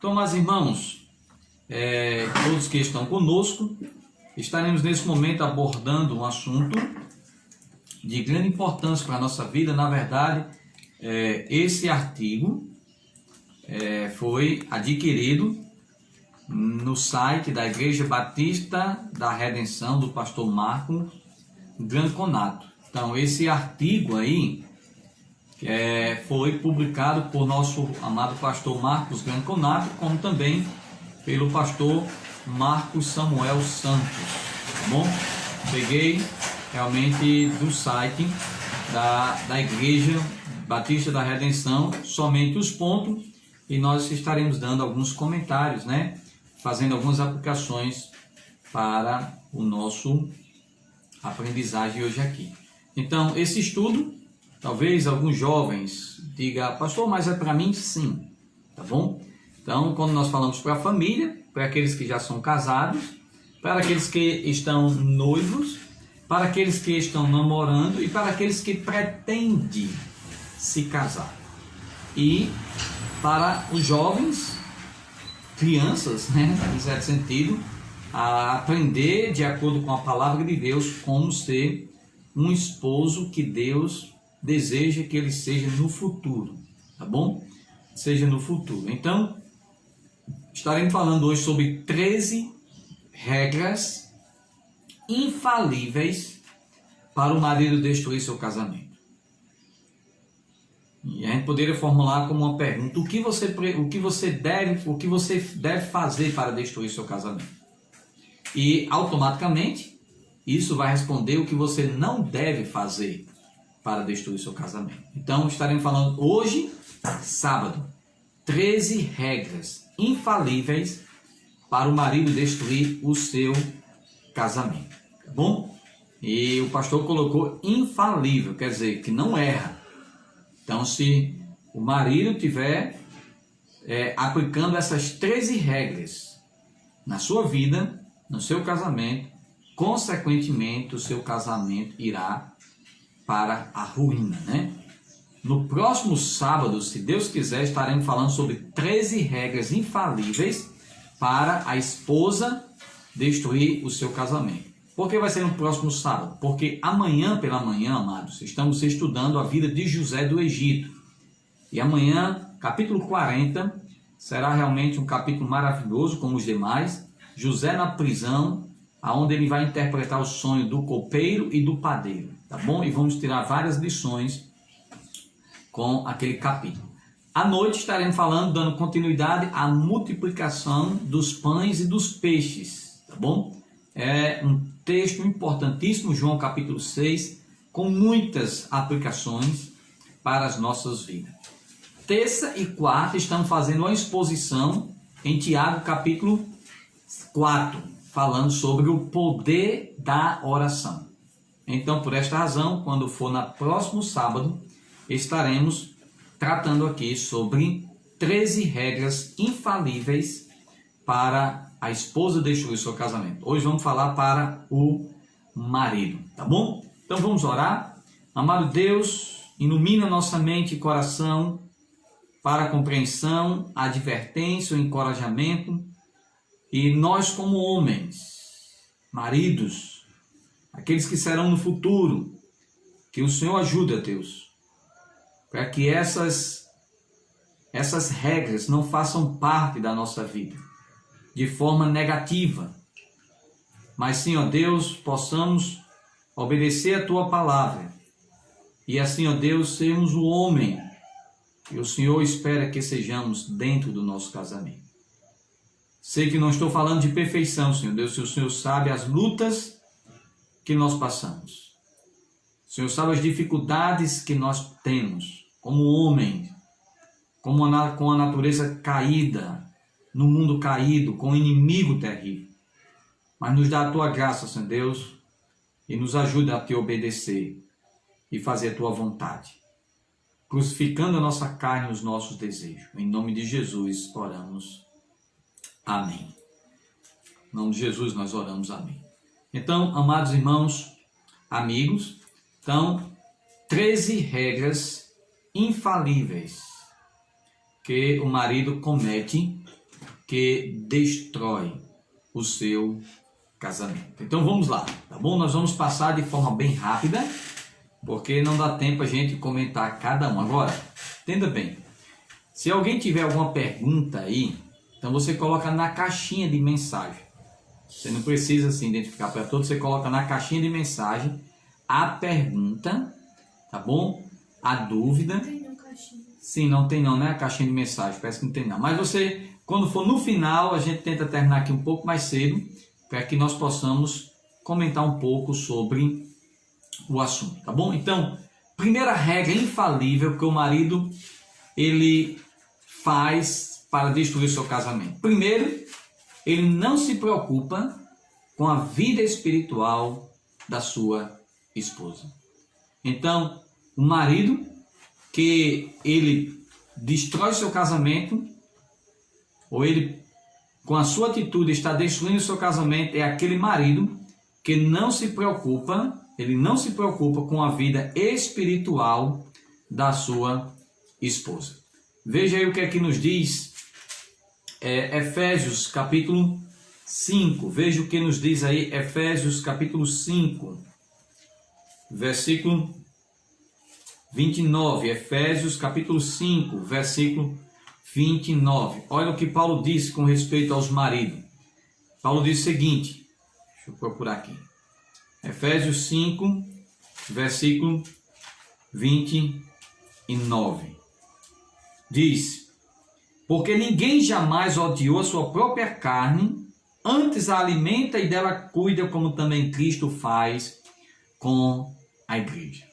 Então, meus irmãos, todos que estão conosco, estaremos nesse momento abordando um assunto de grande importância para a nossa vida. Na verdade, esse artigo foi adquirido no site da Igreja Batista da Redenção do pastor Marco Granconato. Então, esse artigo aí foi publicado por nosso amado pastor Marcos Granconato, como também pelo pastor Marcos Samuel Santos, tá bom? Peguei realmente do site da Igreja Batista da Redenção somente os pontos, e nós estaremos dando alguns comentários, né? Fazendo algumas aplicações para o nosso aprendizagem hoje aqui. Então, esse estudo, talvez alguns jovens digam, pastor, mas é para mim? Sim, tá bom? Então, quando nós falamos para a família, para aqueles que já são casados, para aqueles que estão noivos, para aqueles que estão namorando e para aqueles que pretendem se casar. E para os jovens, crianças, né, em certo sentido, a aprender de acordo com a palavra de Deus como ser um esposo que Deus deseja que ele seja no futuro, tá bom? Seja no futuro. Então, estaremos falando hoje sobre 13 regras infalíveis para o marido destruir seu casamento. E a gente poderia formular como uma pergunta: o que você deve fazer para destruir seu casamento? E automaticamente isso vai responder o que você não deve fazer para destruir seu casamento. Então estaremos falando hoje, sábado, 13 regras infalíveis para o marido destruir o seu casamento, tá bom? E o pastor colocou infalível, quer dizer que não erra. Então, se o marido estiver aplicando essas 13 regras na sua vida, no seu casamento, consequentemente o seu casamento irá para a ruína, né? No próximo sábado, se Deus quiser, estaremos falando sobre 13 regras infalíveis para a esposa destruir o seu casamento. Por que vai ser no próximo sábado? Porque amanhã pela manhã, amados, estamos estudando a vida de José do Egito. E amanhã, capítulo 40, será realmente um capítulo maravilhoso, como os demais. José na prisão, aonde ele vai interpretar o sonho do copeiro e do padeiro, tá bom? E vamos tirar várias lições com aquele capítulo. À noite estaremos falando, dando continuidade à multiplicação dos pães e dos peixes, tá bom? É um texto importantíssimo, João capítulo 6, com muitas aplicações para as nossas vidas. Terça e quarta estamos fazendo uma exposição em Tiago capítulo 4, falando sobre o poder da oração. Então, por esta razão, quando for no próximo sábado, estaremos tratando aqui sobre 13 regras infalíveis para a esposa destruir seu casamento. Hoje vamos falar para o marido, tá bom? Então vamos orar. Amado Deus, ilumina nossa mente e coração para a compreensão, a advertência, o encorajamento. E nós como homens, maridos, aqueles que serão no futuro, que o Senhor ajude, Deus, para que essas regras não façam parte da nossa vida de forma negativa, mas sim, ó Deus, possamos obedecer a Tua palavra e assim, ó Deus, sermos o homem que o Senhor espera que sejamos dentro do nosso casamento. Sei que não estou falando de perfeição, Senhor Deus, se o Senhor sabe as lutas que nós passamos. O Senhor sabe as dificuldades que nós temos como homem, com a natureza caída, no mundo caído, com o inimigo terrível. Mas nos dá a Tua graça, Senhor Deus, e nos ajuda a Te obedecer e fazer a Tua vontade, crucificando a nossa carne e os nossos desejos. Em nome de Jesus oramos. Amém. Em nome de Jesus nós oramos. Amém. Então, amados irmãos, amigos, então, 13 regras infalíveis que o marido comete que destrói o seu casamento. Então vamos lá, tá bom? Nós vamos passar de forma bem rápida, porque não dá tempo a gente comentar cada um. Agora, entenda bem, se alguém tiver alguma pergunta aí, então você coloca na caixinha de mensagem. Você não precisa se identificar para todos, você coloca na caixinha de mensagem a pergunta, tá bom? A dúvida. Não tem na caixinha. Sim, não tem não, né? A caixinha de mensagem, parece que não tem não. Mas você, quando for no final, a gente tenta terminar aqui um pouco mais cedo, para que nós possamos comentar um pouco sobre o assunto, tá bom? Então, primeira regra infalível que o marido ele faz para destruir seu casamento. Primeiro, ele não se preocupa com a vida espiritual da sua esposa. Então, o marido que ele destrói seu casamento, ou ele, com a sua atitude, está destruindo seu casamento, é aquele marido que não se preocupa, ele não se preocupa com a vida espiritual da sua esposa. Veja aí o que aqui nos diz Efésios capítulo 5. Veja o que nos diz aí Efésios capítulo 5, versículo 29. Efésios capítulo 5, versículo 29. Olha o que Paulo diz com respeito aos maridos. Paulo diz o seguinte, deixa eu procurar aqui. Efésios 5, versículo 29. Diz: porque ninguém jamais odiou a sua própria carne, antes a alimenta e dela cuida, como também Cristo faz com a igreja.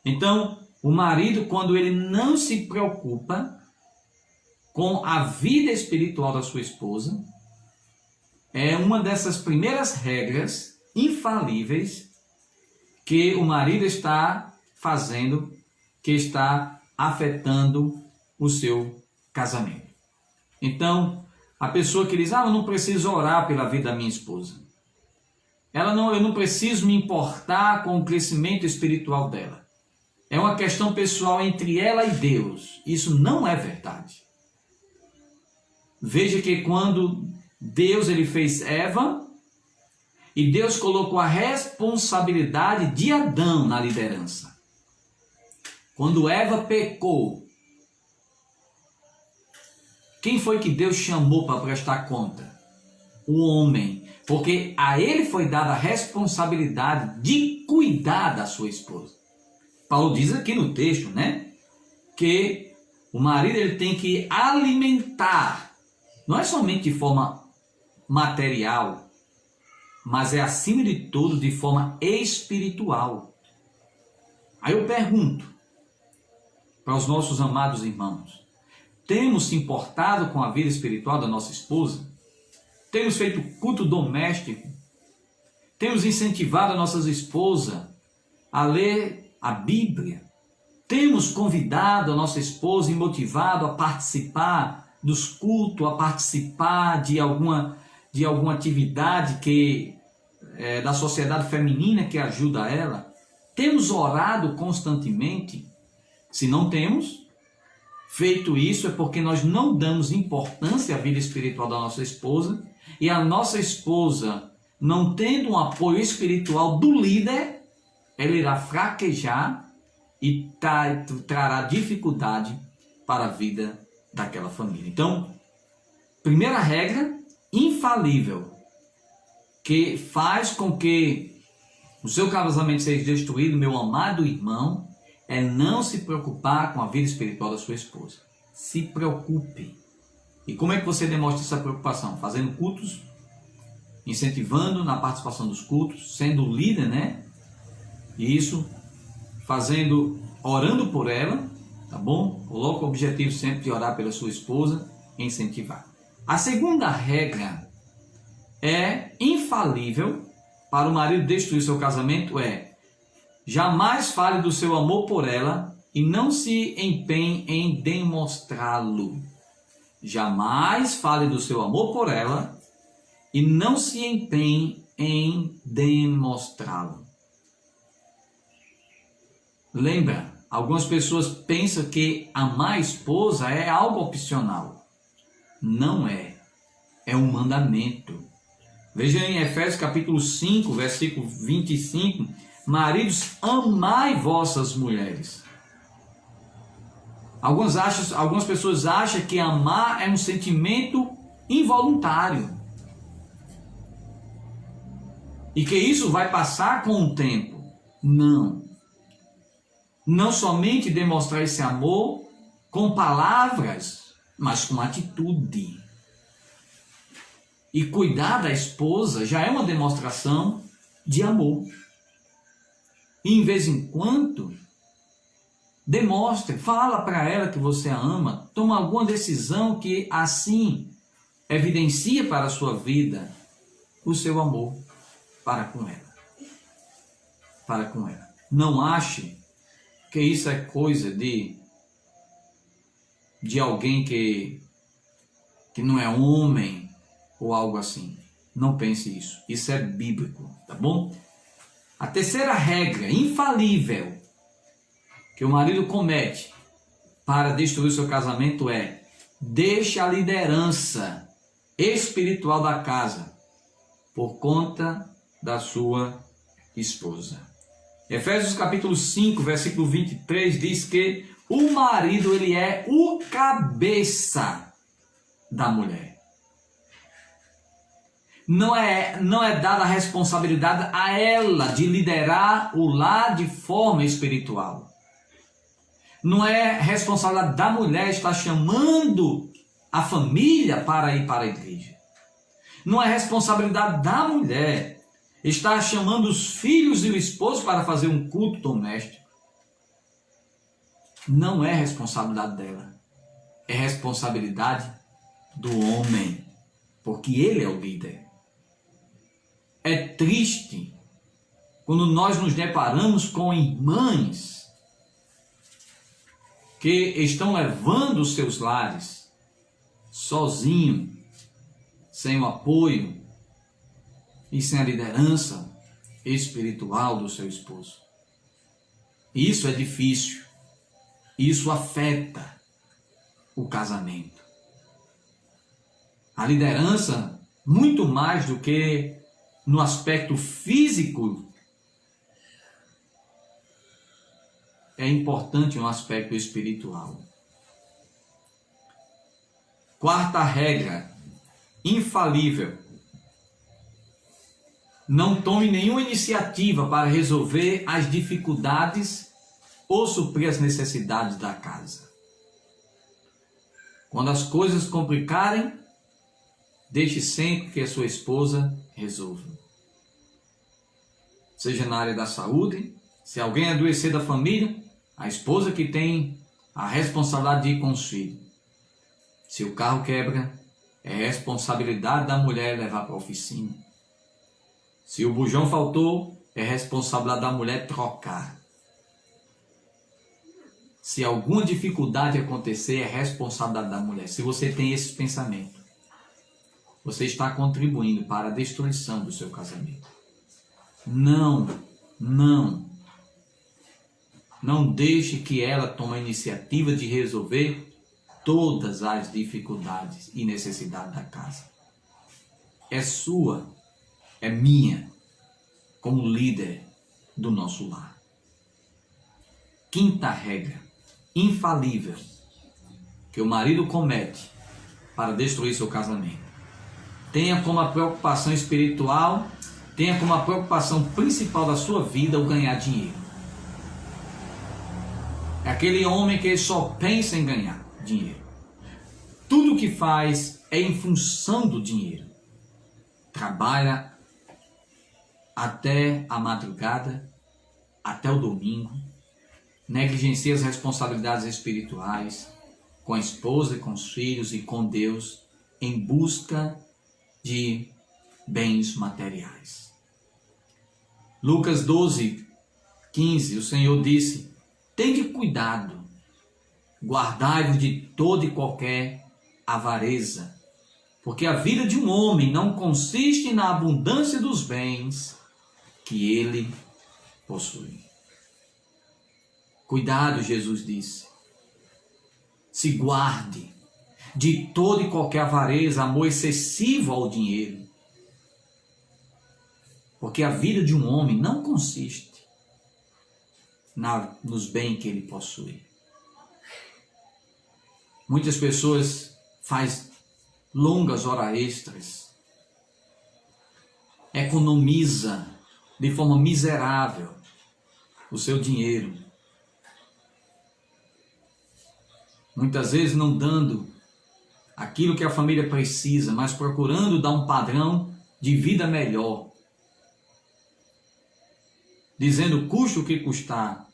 Então, o marido, quando ele não se preocupa com a vida espiritual da sua esposa, é uma dessas primeiras regras infalíveis que o marido está fazendo, que está afetando o seu casamento. Então, a pessoa que diz, eu não preciso orar pela vida da minha esposa. Eu não preciso me importar com o crescimento espiritual dela. É uma questão pessoal entre ela e Deus. Isso não é verdade. Veja que quando Deus ele fez Eva, e Deus colocou a responsabilidade de Adão na liderança. Quando Eva pecou, quem foi que Deus chamou para prestar conta? O homem. Porque a ele foi dada a responsabilidade de cuidar da sua esposa. Paulo diz aqui no texto, né? Que o marido ele tem que alimentar. Não é somente de forma material, mas é acima de tudo de forma espiritual. Aí eu pergunto para os nossos amados irmãos: temos se importado com a vida espiritual da nossa esposa? Temos feito culto doméstico? Temos incentivado a nossas esposas a ler a Bíblia? Temos convidado a nossa esposa e motivado a participar dos cultos, a participar de alguma atividade da sociedade feminina que ajuda ela? Temos orado constantemente? Se não temos feito isso, é porque nós não damos importância à vida espiritual da nossa esposa, e a nossa esposa, não tendo um apoio espiritual do líder, ela irá fraquejar e trará dificuldade para a vida daquela família. Então, primeira regra infalível que faz com que o seu casamento seja destruído, meu amado irmão, é não se preocupar com a vida espiritual da sua esposa. Se preocupe. E como é que você demonstra essa preocupação? Fazendo cultos, incentivando na participação dos cultos, sendo líder, né? E isso, orando por ela, tá bom? Coloca o objetivo sempre de orar pela sua esposa e incentivar. A segunda regra é infalível para o marido destruir seu casamento jamais fale do seu amor por ela e não se empenhe em demonstrá-lo. Jamais fale do seu amor por ela e não se empenhe em demonstrá-lo. Lembra, algumas pessoas pensam que amar a esposa é algo opcional. Não é. é um mandamento. Veja em Efésios capítulo 5, versículo 25, maridos, amai vossas mulheres. Algumas pessoas acham que amar é um sentimento involuntário. E que isso vai passar com o tempo. Não. Não somente demonstrar esse amor com palavras, mas com atitude. E cuidar da esposa já é uma demonstração de amor. E em vez em quando, demonstre, fala para ela que você a ama, toma alguma decisão que assim evidencia para a sua vida o seu amor para com ela. Para com ela. Não ache que isso é coisa de alguém que não é homem ou algo assim. Não pense isso. Isso é bíblico, tá bom? A terceira regra infalível que o marido comete para destruir o seu casamento é: deixe a liderança espiritual da casa por conta da sua esposa. Efésios capítulo 5, versículo 23 diz que o marido ele é o cabeça da mulher. Não é dada a responsabilidade a ela de liderar o lar de forma espiritual. Não é responsabilidade da mulher estar chamando a família para ir para a igreja. Não é responsabilidade da mulher estar chamando os filhos e o esposo para fazer um culto doméstico. Não é responsabilidade dela. É responsabilidade do homem, porque ele é o líder. É triste quando nós nos deparamos com irmãs que estão levando os seus lares sozinho, sem o apoio e sem a liderança espiritual do seu esposo. Isso é difícil. Isso afeta o casamento. A liderança, muito mais do que no aspecto físico, é importante no aspecto espiritual. Quarta regra, infalível. Não tome nenhuma iniciativa para resolver as dificuldades ou suprir as necessidades da casa. Quando as coisas complicarem, deixe sempre que a sua esposa resolva. Seja na área da saúde, se alguém adoecer da família, a esposa que tem a responsabilidade de ir com os filhos. Se o carro quebra, é responsabilidade da mulher levar para a oficina. Se o bujão faltou, é responsabilidade da mulher trocar. Se alguma dificuldade acontecer, é responsabilidade da mulher. Se você tem esse pensamento, você está contribuindo para a destruição do seu casamento. Não deixe que ela tome a iniciativa de resolver todas as dificuldades e necessidades da casa. É sua, é minha, como líder do nosso lar. Quinta regra, infalível, que o marido comete para destruir seu casamento. Tenha como a preocupação espiritual, tenha como a preocupação principal da sua vida o ganhar dinheiro. É aquele homem que só pensa em ganhar dinheiro. Tudo o que faz é em função do dinheiro. Trabalha até a madrugada, até o domingo, negligencia as responsabilidades espirituais com a esposa e com os filhos e com Deus em busca de bens materiais. Lucas 12, 15, o Senhor disse: tende cuidado, guardai-vos de toda e qualquer avareza, porque a vida de um homem não consiste na abundância dos bens que ele possui. Cuidado, Jesus disse. Se guarde. de toda e qualquer avareza, amor excessivo ao dinheiro. Porque a vida de um homem não consiste nos bens que ele possui. Muitas pessoas fazem longas horas extras, economiza de forma miserável o seu dinheiro. Muitas vezes não dando aquilo que a família precisa, mas procurando dar um padrão de vida melhor. Dizendo custe o que custar.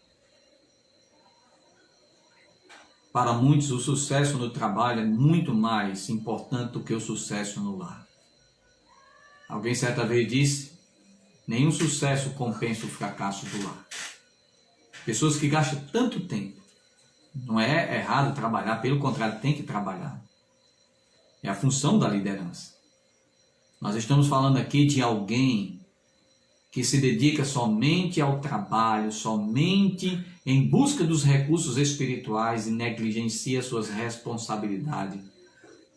Para muitos o sucesso no trabalho é muito mais importante do que o sucesso no lar. Alguém certa vez disse, nenhum sucesso compensa o fracasso do lar. Pessoas que gastam tanto tempo. Não é errado trabalhar, pelo contrário, tem que trabalhar. É a função da liderança. Nós estamos falando aqui de alguém que se dedica somente ao trabalho, somente em busca dos recursos espirituais e negligencia suas responsabilidades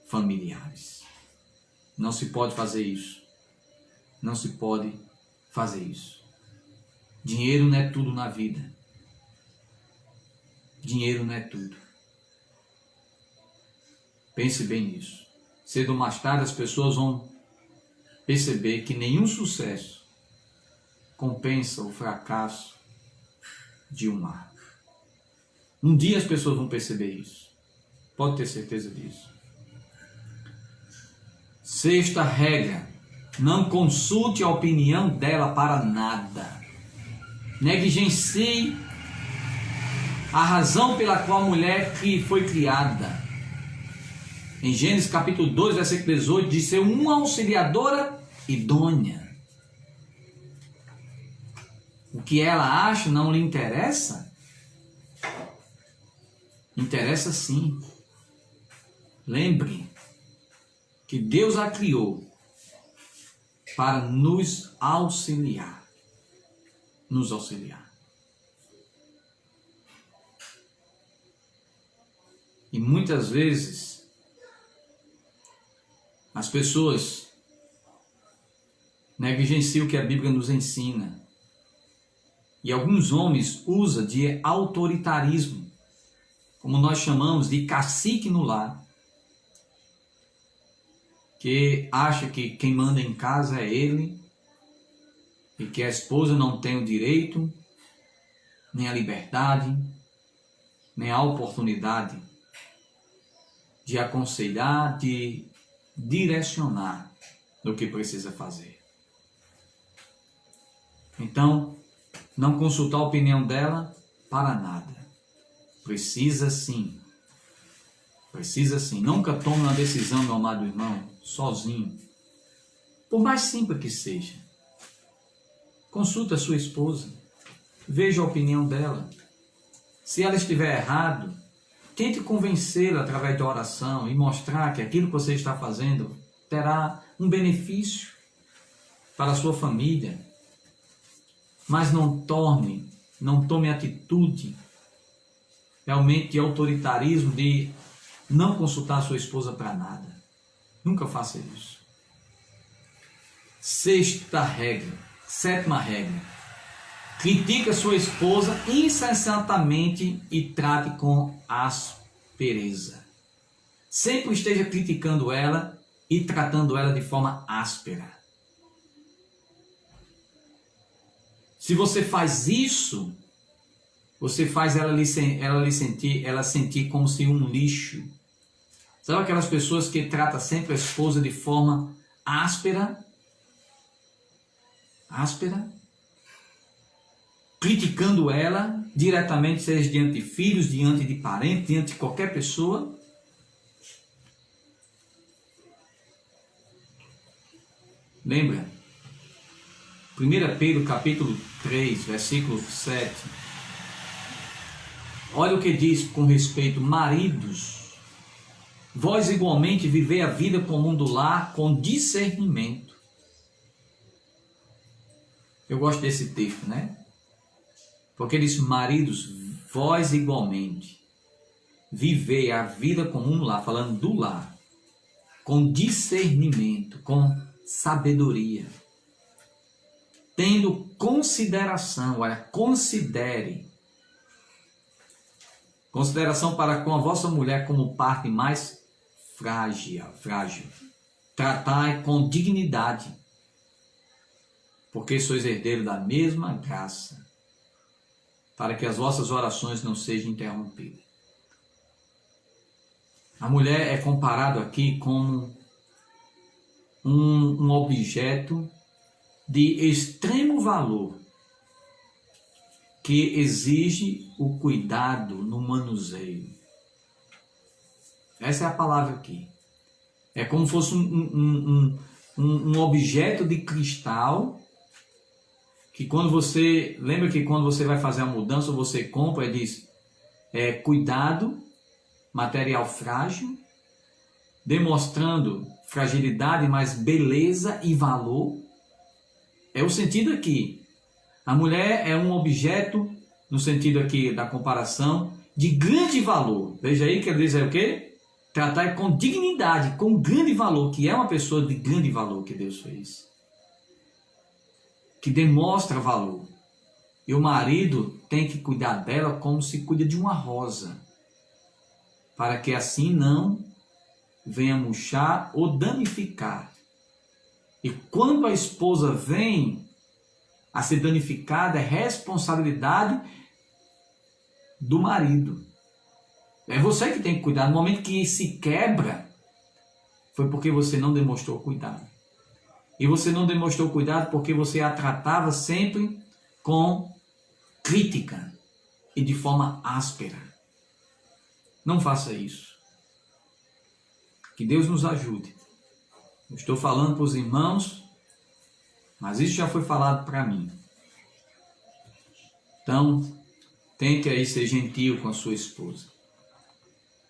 familiares. Não se pode fazer isso. Não se pode fazer isso. Dinheiro não é tudo na vida. Dinheiro não é tudo. Pense bem nisso. Cedo ou mais tarde as pessoas vão perceber que nenhum sucesso compensa o fracasso de um lar. Um dia as pessoas vão perceber isso. Pode ter certeza disso. Sexta regra. Não consulte a opinião dela para nada. Negligencie a razão pela qual a mulher foi criada. Em Gênesis capítulo 2, versículo 18, diz ser uma auxiliadora idônea. O que ela acha não lhe interessa? Interessa sim. Lembre que Deus a criou para nos auxiliar. Nos auxiliar. E muitas vezes as pessoas negligenciam o que a Bíblia nos ensina. E alguns homens usam de autoritarismo, como nós chamamos de cacique no lar, que acha que quem manda em casa é ele, e que a esposa não tem o direito, nem a liberdade, nem a oportunidade de aconselhar, de direcionar no que precisa fazer. Então, não consultar a opinião dela para nada. Precisa sim. Precisa sim. Nunca tome uma decisão, meu amado irmão, sozinho. Por mais simples que seja. Consulte a sua esposa. Veja a opinião dela. Se ela estiver errado, tente convencê-la através da oração e mostrar que aquilo que você está fazendo terá um benefício para a sua família. Mas não tome atitude realmente de autoritarismo, de não consultar a sua esposa para nada. Nunca faça isso. Sétima regra. Critique a sua esposa incessantemente e trate com aspereza. Sempre esteja criticando ela e tratando ela de forma áspera. Se você faz isso, você faz ela sentir como se um lixo. Sabe aquelas pessoas que tratam sempre a esposa de forma áspera? Criticando ela diretamente, seja diante de filhos, diante de parentes, diante de qualquer pessoa. Lembra? 1 Pedro capítulo 3, versículo 7. Olha o que diz com respeito, maridos, vós igualmente vivei a vida comum do lar com discernimento. Eu gosto desse texto, né? Porque diz, maridos, vós igualmente. viver a vida comum no lar, falando do lar, com discernimento, com sabedoria, tendo consideração, olha, consideração para com a vossa mulher como parte mais frágil. Tratai com dignidade, porque sois herdeiro da mesma graça, para que as vossas orações não sejam interrompidas. A mulher é comparado aqui como um objeto de extremo valor, que exige o cuidado no manuseio. Essa é a palavra aqui. É como se fosse um objeto de cristal, que quando você... Lembra que quando você vai fazer a mudança, você compra e diz, cuidado, material frágil, demonstrando fragilidade, mas beleza e valor. É o sentido aqui. A mulher é um objeto, no sentido aqui da comparação, de grande valor. Veja aí que ele diz o quê? Tratar com dignidade, com grande valor, que é uma pessoa de grande valor que Deus fez. Que demonstra valor. E o marido tem que cuidar dela como se cuida de uma rosa, para que assim não venha murchar ou danificar. E quando a esposa vem a ser danificada, é responsabilidade do marido. É você que tem que cuidar. No momento que se quebra, foi porque você não demonstrou cuidado. E você não demonstrou cuidado porque você a tratava sempre com crítica e de forma áspera. Não faça isso. Que Deus nos ajude. Eu estou falando para os irmãos, mas isso já foi falado para mim. Então, tente aí ser gentil com a sua esposa.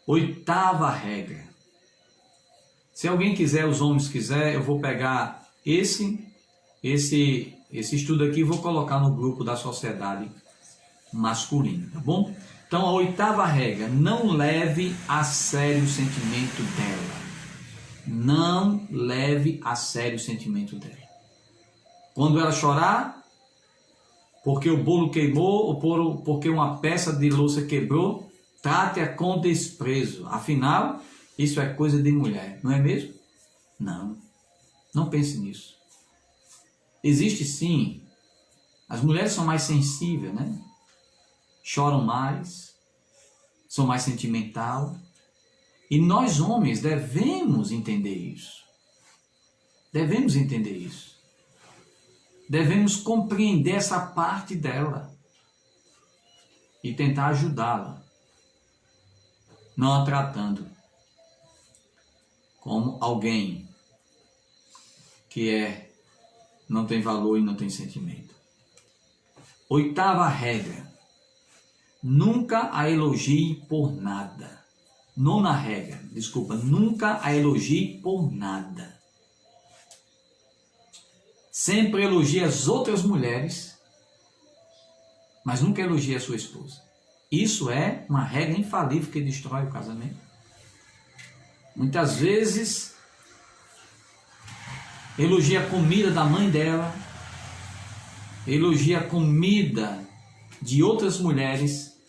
8ª regra. Se alguém quiser, os homens quiserem, eu vou pegar esse estudo aqui e vou colocar no grupo da sociedade masculina, tá bom? Então, a 8ª regra, não leve a sério o sentimento dela. Não leve a sério o sentimento dela. Quando ela chorar, porque o bolo queimou ou porque uma peça de louça quebrou, trate-a com desprezo. Afinal, isso é coisa de mulher, não é mesmo? Não. Não pense nisso. Existe sim. As mulheres são mais sensíveis, né? Choram mais, são mais sentimental. E nós homens devemos entender isso. Devemos entender isso. Devemos compreender essa parte dela e tentar ajudá-la, não a tratando como alguém que não tem valor e não tem sentimento. 8ª regra, nunca a elogie por nada. 9ª regra, nunca a elogie por nada. Sempre elogie as outras mulheres, mas nunca elogie a sua esposa. Isso é uma regra infalível que destrói o casamento. Muitas vezes, elogia a comida da mãe dela, elogia a comida de outras mulheres,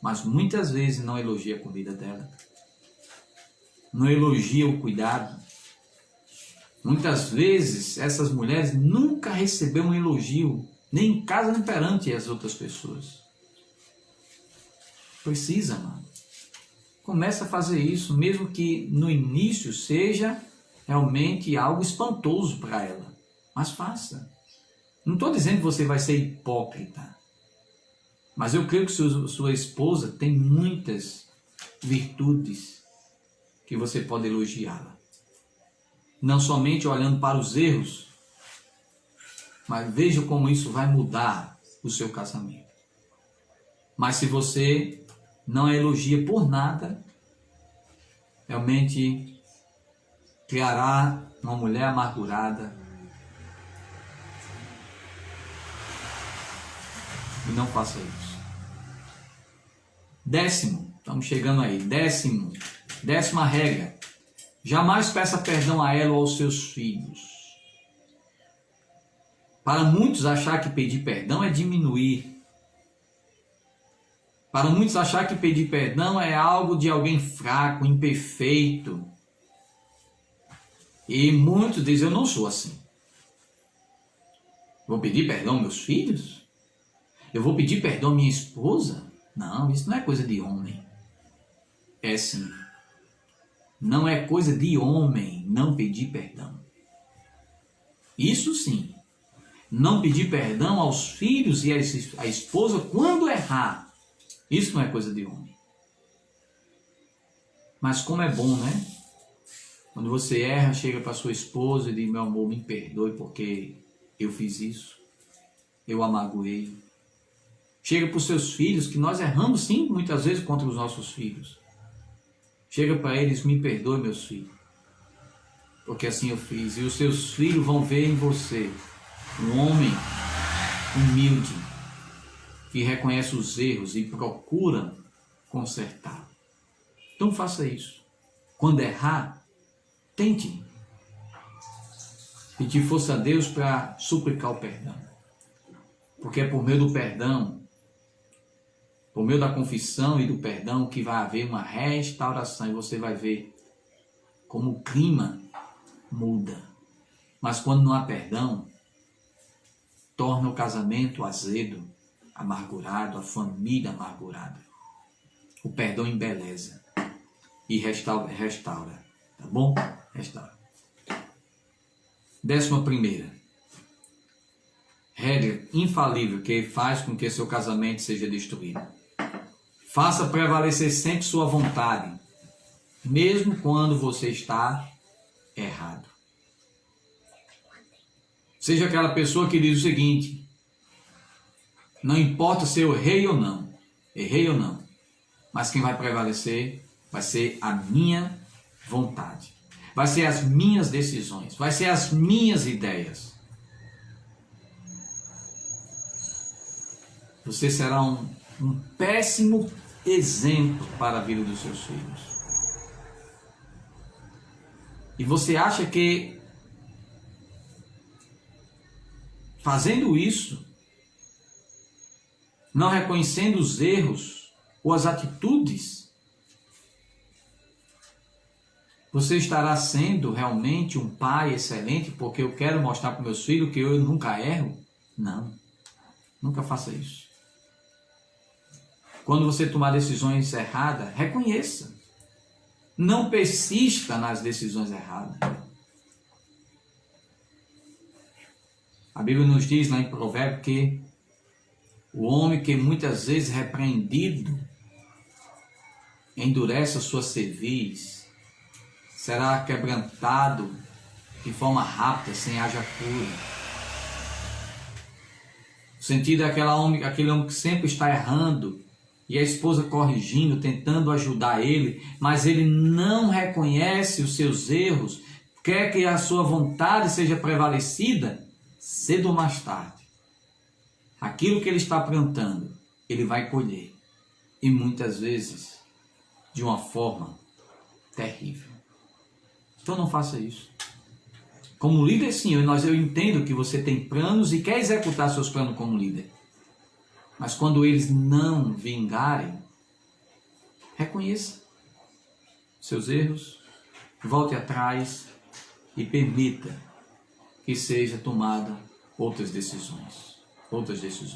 mas muitas vezes não elogia a comida dela. Não elogia o cuidado. Muitas vezes essas mulheres nunca receberam um elogio, nem em casa nem perante as outras pessoas. Precisa, mano. Começa a fazer isso, mesmo que no início seja realmente algo espantoso para ela. Mas faça. Não estou dizendo que você vai ser hipócrita. Mas eu creio que sua esposa tem muitas virtudes que você pode elogiá-la. Não somente olhando para os erros, mas veja como isso vai mudar o seu casamento. Mas se você não a elogia por nada, realmente criará uma mulher amargurada. E não faça isso. 10º, Estamos chegando aí. Décima regra. Jamais peça perdão a ela ou aos seus filhos. Para muitos, achar que pedir perdão é diminuir. Para muitos, achar que pedir perdão é algo de alguém fraco, imperfeito. E muitos dizem, eu não sou assim. Vou pedir perdão aos meus filhos? Eu vou pedir perdão à minha esposa? Não, isso não é coisa de homem. É sim. Não é coisa de homem não pedir perdão. Isso sim. Não pedir perdão aos filhos e à esposa quando errar. Isso não é coisa de homem. Mas como é bom, né? Quando você erra, chega para sua esposa e diz, meu amor, me perdoe porque eu fiz isso. Eu a magoei. Chega para os seus filhos, que nós erramos sim, muitas vezes contra os nossos filhos. Chega para eles, me perdoe, meus filhos. Porque assim eu fiz. E os seus filhos vão ver em você um homem humilde, que reconhece os erros e procura consertar. Então faça isso. Quando errar, tente pedir força a Deus para suplicar o perdão. Porque é por meio do perdão, por meio da confissão e do perdão, que vai haver uma restauração. E você vai ver como o clima muda. Mas quando não há perdão, torna o casamento azedo, amargurado, a família amargurada. O perdão embeleza e restaura. Tá bom? Restaura. 11ª. Regra infalível que faz com que seu casamento seja destruído. Faça prevalecer sempre sua vontade, mesmo quando você está errado. Seja aquela pessoa que diz o seguinte, não importa se eu errei ou não, mas quem vai prevalecer vai ser a minha vontade, vai ser as minhas decisões, vai ser as minhas ideias. Você será um péssimo exemplo para a vida dos seus filhos. E você acha que fazendo isso, não reconhecendo os erros ou as atitudes, você estará sendo realmente um pai excelente porque eu quero mostrar para meus filhos que eu nunca erro? Não, nunca faça isso. Quando você tomar decisões erradas, reconheça. Não persista nas decisões erradas. A Bíblia nos diz lá em Provérbios que o homem que muitas vezes repreendido endurece a sua cerviz, será quebrantado de forma rápida, sem haja cura. O sentido é aquele homem que sempre está errando, e a esposa corrigindo, tentando ajudar ele, mas ele não reconhece os seus erros, quer que a sua vontade seja prevalecida, cedo ou mais tarde. Aquilo que ele está plantando, ele vai colher. E muitas vezes, de uma forma terrível. Então não faça isso. Como líder, sim, eu entendo que você tem planos e quer executar seus planos como líder. Mas quando eles não vingarem, reconheça seus erros, volte atrás e permita que seja tomada outras decisões. 12ª.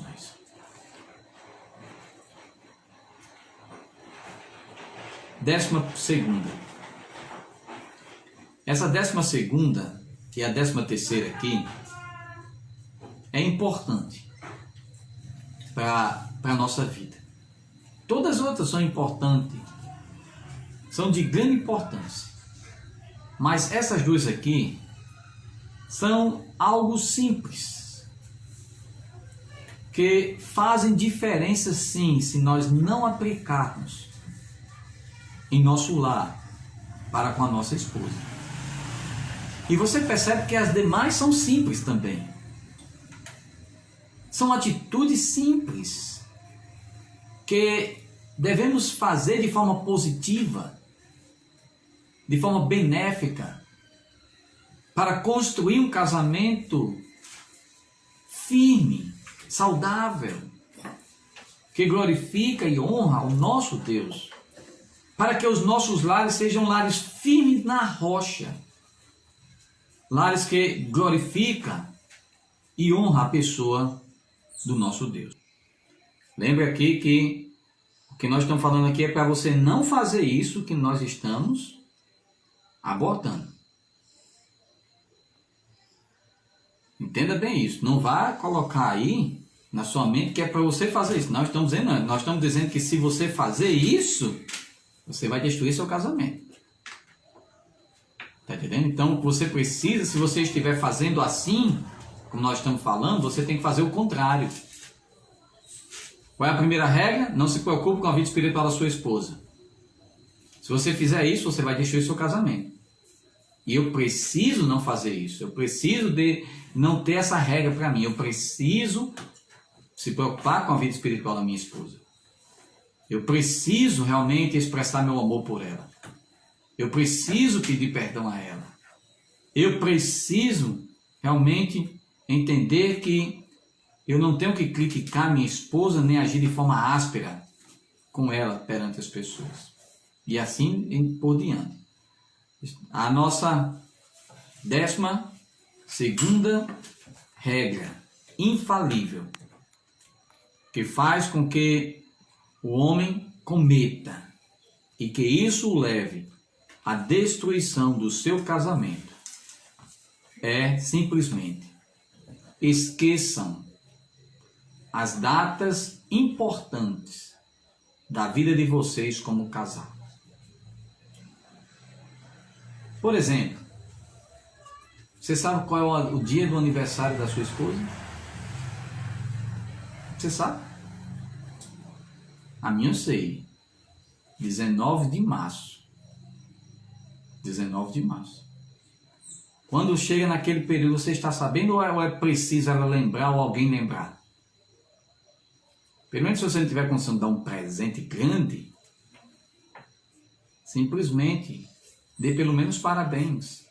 Essa 12ª e a 13ª aqui é importante para a nossa vida. Todas as outras são importantes, são de grande importância. Mas essas duas aqui são algo simples, que fazem diferença sim, se nós não aplicarmos em nosso lar para com a nossa esposa. E você percebe que as demais são simples também. São atitudes simples que devemos fazer de forma positiva, de forma benéfica, para construir um casamento firme, saudável, que glorifica e honra o nosso Deus, para que os nossos lares sejam lares firmes na rocha, lares que glorificam e honram a pessoa do nosso Deus. Lembre aqui que o que nós estamos falando aqui é para você não fazer isso que nós estamos abortando. Entenda bem isso. Não vá colocar aí na sua mente que é para você fazer isso. Nós estamos dizendo, não. Nós estamos dizendo que se você fazer isso, você vai destruir seu casamento. Está entendendo? Então, o que você precisa, se você estiver fazendo assim, como nós estamos falando, você tem que fazer o contrário. Qual é a primeira regra? Não se preocupe com a vida espiritual da sua esposa. Se você fizer isso, você vai destruir seu casamento. E eu preciso não fazer isso. Eu preciso de não ter essa regra para mim. Eu preciso se preocupar com a vida espiritual da minha esposa. Eu preciso realmente expressar meu amor por ela. Eu preciso pedir perdão a ela. Eu preciso realmente entender que eu não tenho que criticar minha esposa nem agir de forma áspera com ela perante as pessoas. E assim por diante. A nossa 12ª regra infalível, que faz com que o homem cometa e que isso o leve à destruição do seu casamento, é simplesmente: esqueçam as datas importantes da vida de vocês como casal. Por exemplo, você sabe qual é o dia do aniversário da sua esposa? Você sabe? A minha eu sei. 19 de março. 19 de março. Quando chega naquele período, você está sabendo ou é preciso ela lembrar ou alguém lembrar? Pelo menos se você não tiver condição de dar um presente grande, simplesmente dê pelo menos parabéns.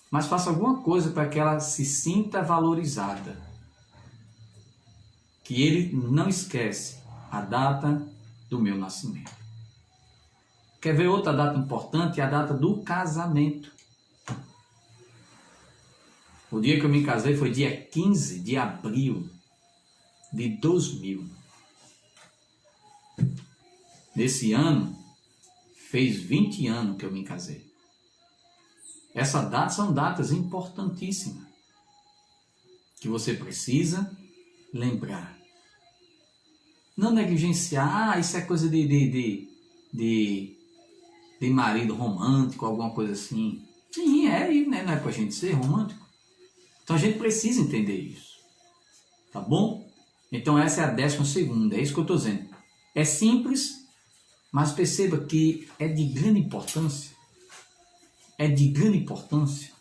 Mas faça alguma coisa para que ela se sinta valorizada. Que ele não esquece a data do meu nascimento. Quer ver outra data importante? É a data do casamento. O dia que eu me casei foi dia 15 de abril de 2000. Nesse ano, fez 20 anos que eu me casei. Essas datas são datas importantíssimas que você precisa lembrar. Não negligenciar, isso é coisa de marido romântico, alguma coisa assim. Sim, né? Não é pra gente ser romântico. Então a gente precisa entender isso. Tá bom? Então essa é a 12ª, é isso que eu estou dizendo. É simples, mas perceba que é de grande importância. É de grande importância.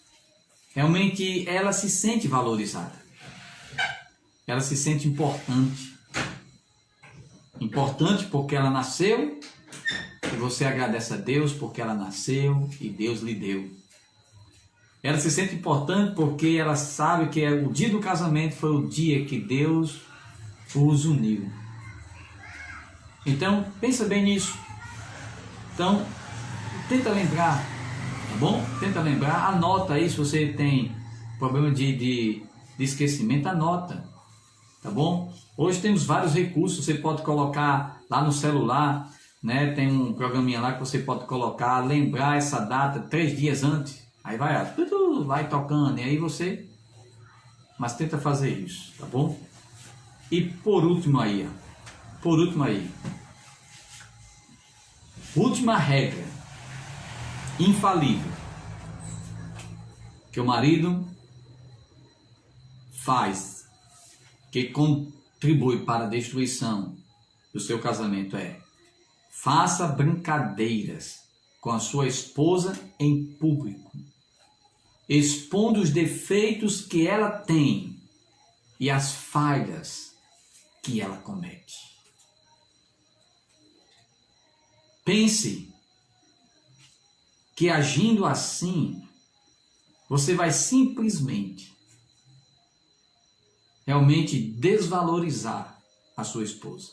Realmente ela se sente valorizada. Ela se sente importante. Importante porque ela nasceu, e você agradece a Deus porque ela nasceu e Deus lhe deu. Ela se sente importante porque ela sabe que o dia do casamento foi o dia que Deus os uniu. Então, pensa bem nisso. Então, tenta lembrar, tá bom? Tenta lembrar, anota aí se você tem problema de esquecimento, anota, tá bom? Hoje temos vários recursos, você pode colocar lá no celular, né? Tem um programinha lá que você pode colocar, lembrar essa data 3 dias antes, aí vai tocando, e aí você, mas tenta fazer isso, tá bom? E por último aí, última regra infalível que o marido faz, que contribui para a destruição do seu casamento é: faça brincadeiras com a sua esposa em público, expondo os defeitos que ela tem e as falhas que ela comete. pense que agindo assim, você vai simplesmente, realmente desvalorizar a sua esposa.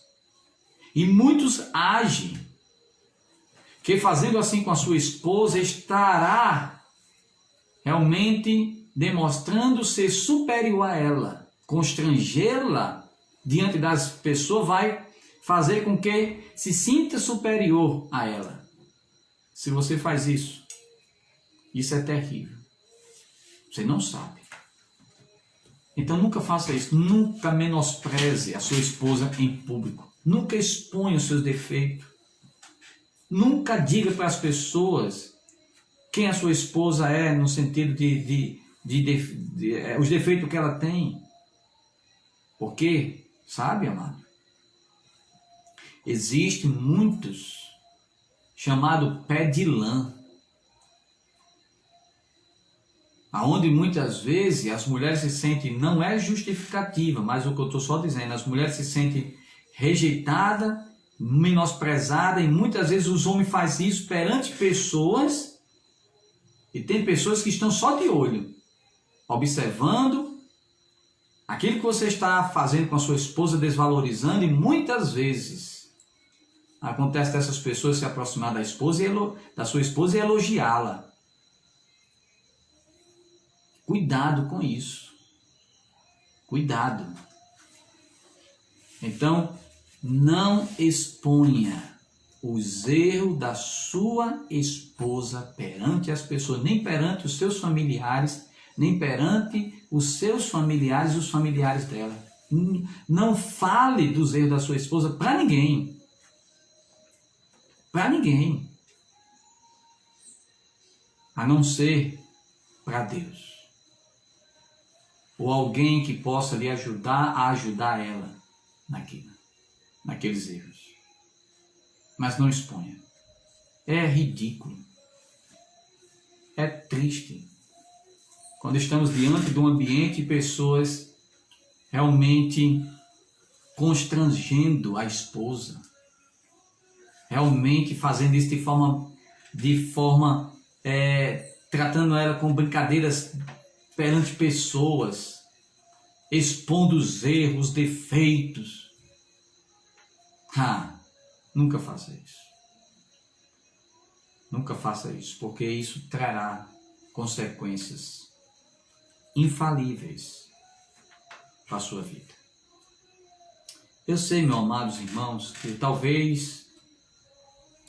E muitos agem que fazendo assim com a sua esposa estará realmente demonstrando ser superior a ela. Constrangê-la diante das pessoas vai fazer com que se sinta superior a ela. Se você faz isso, isso é terrível. Você não sabe. Então nunca faça isso. Nunca menospreze a sua esposa em público. Nunca exponha os seus defeitos. Nunca diga para as pessoas quem a sua esposa é, no sentido de os defeitos que ela tem. Porque, sabe, amado, existem muitos chamados pé de lã, aonde muitas vezes as mulheres se sentem, não é justificativa, mas o que eu estou só dizendo, as mulheres se sentem rejeitadas, menosprezadas, e muitas vezes os homens fazem isso perante pessoas, e tem pessoas que estão só de olho, observando aquilo que você está fazendo com a sua esposa, desvalorizando, e muitas vezes acontece dessas pessoas se aproximar da sua esposa e elogiá-la. Cuidado com isso. Cuidado. Então, não exponha os erros da sua esposa perante as pessoas, nem perante os seus familiares, nem perante os seus familiares e os familiares dela. Não fale dos erros da sua esposa para ninguém. Para ninguém. A não ser para Deus. Ou alguém que possa lhe ajudar a ajudar ela naqueles erros. Mas não exponha. É ridículo. É triste. Quando estamos diante de um ambiente de pessoas realmente constrangendo a esposa, realmente fazendo isso tratando ela com brincadeiras perante pessoas, expondo os erros, os defeitos. Nunca faça isso. Nunca faça isso, porque isso trará consequências infalíveis para a sua vida. Eu sei, meus amados irmãos, que talvez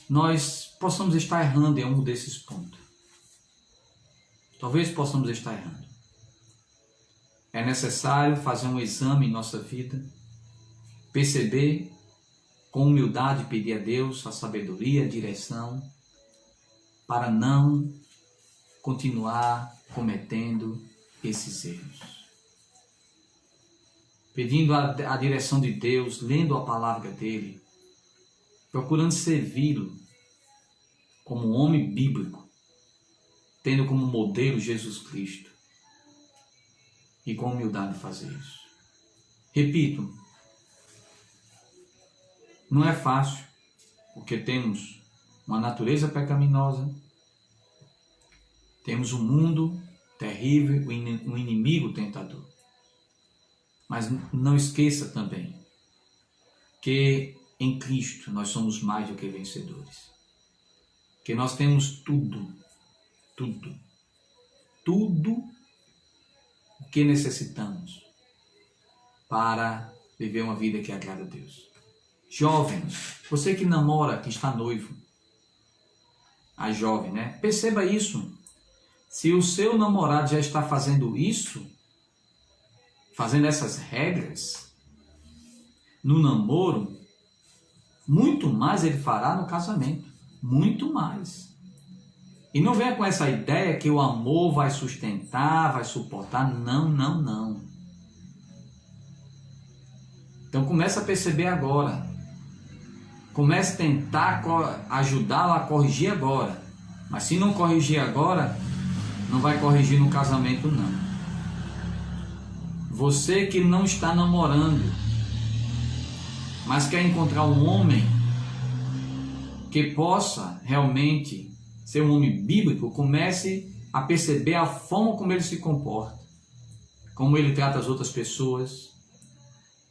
nós possamos estar errando em um desses pontos. Talvez possamos estar errando. É necessário fazer um exame em nossa vida, perceber, com humildade, pedir a Deus a sabedoria, a direção, para não continuar cometendo esses erros. Pedindo a direção de Deus, lendo a palavra dele, procurando servi-lo como um homem bíblico, tendo como modelo Jesus Cristo, e com humildade fazer isso. Repito, não é fácil, porque temos uma natureza pecaminosa, temos um mundo terrível, um inimigo tentador. Mas não esqueça também que em Cristo nós somos mais do que vencedores. Que nós temos tudo o que necessitamos para viver uma vida que agrada a Deus. Jovens, você que namora, que está noivo, a jovem, né? Perceba isso. Se o seu namorado já está fazendo isso, fazendo essas regras no namoro, muito mais ele fará no casamento. Muito mais. E não venha com essa ideia que o amor vai sustentar, vai suportar. Não. Então comece a perceber agora. Comece a tentar ajudá-la a corrigir agora. Mas se não corrigir agora, não vai corrigir no casamento, não. Você que não está namorando, mas quer encontrar um homem que possa realmente ser um homem bíblico, comece a perceber a forma como ele se comporta, como ele trata as outras pessoas,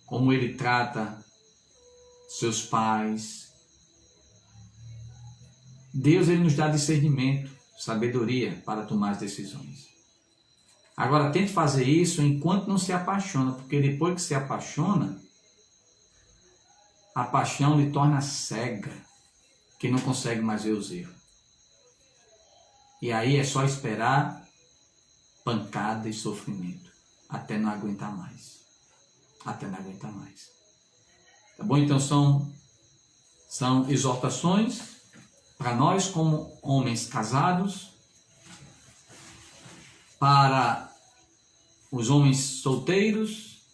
como ele trata seus pais. Deus, ele nos dá discernimento, sabedoria para tomar as decisões. Agora, tente fazer isso enquanto não se apaixona, porque depois que se apaixona, a paixão lhe torna cega, que não consegue mais ver os erros. E aí é só esperar pancada e sofrimento, até não aguentar mais. Até não aguentar mais. Tá bom? Então são exortações para nós como homens casados, para os homens solteiros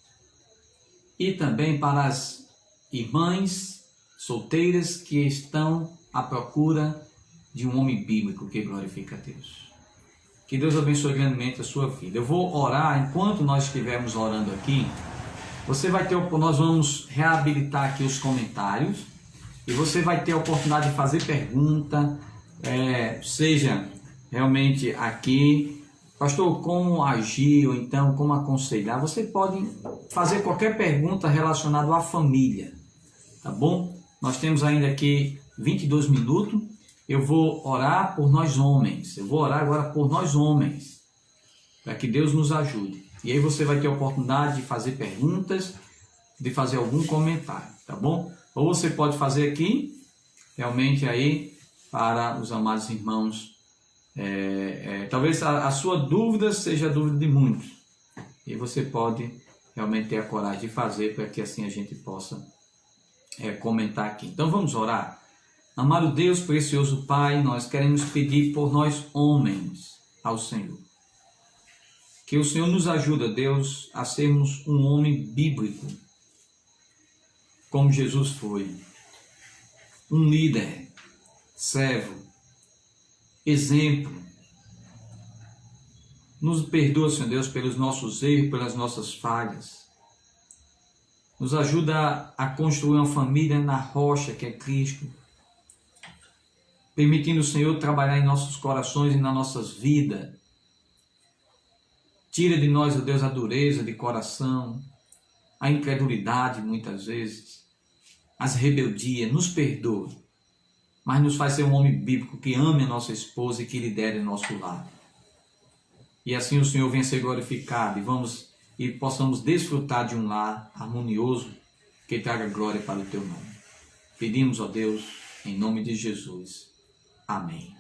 e também para as irmãs solteiras que estão à procura de um homem bíblico que glorifica a Deus. Que Deus abençoe grandemente a sua vida. Eu vou orar, enquanto nós estivermos orando aqui, nós vamos reabilitar aqui os comentários e você vai ter a oportunidade de fazer pergunta, seja realmente aqui, pastor, como agir ou então como aconselhar. Você pode fazer qualquer pergunta relacionada à família, tá bom? Nós temos ainda aqui 22 minutos. Eu vou orar por nós homens. Eu vou orar agora por nós homens, para que Deus nos ajude. E aí você vai ter a oportunidade de fazer perguntas, de fazer algum comentário, tá bom? Ou você pode fazer aqui, realmente aí, para os amados irmãos. Talvez a sua dúvida seja a dúvida de muitos. E você pode realmente ter a coragem de fazer, para que assim a gente possa comentar aqui. Então vamos orar. Amado Deus, precioso Pai, nós queremos pedir por nós homens ao Senhor. Que o Senhor nos ajude, Deus, a sermos um homem bíblico, como Jesus foi. Um líder, servo, exemplo. Nos perdoa, Senhor Deus, pelos nossos erros, pelas nossas falhas. Nos ajuda a construir uma família na rocha que é Cristo. Permitindo o Senhor trabalhar em nossos corações e nas nossas vidas. Tira de nós, ó Deus, a dureza de coração, a incredulidade muitas vezes, as rebeldias. Nos perdoa, mas nos faz ser um homem bíblico que ame a nossa esposa e que lidere o nosso lar. E assim o Senhor venha ser glorificado e possamos desfrutar de um lar harmonioso que traga glória para o Teu nome. Pedimos, ó Deus, em nome de Jesus. Amém.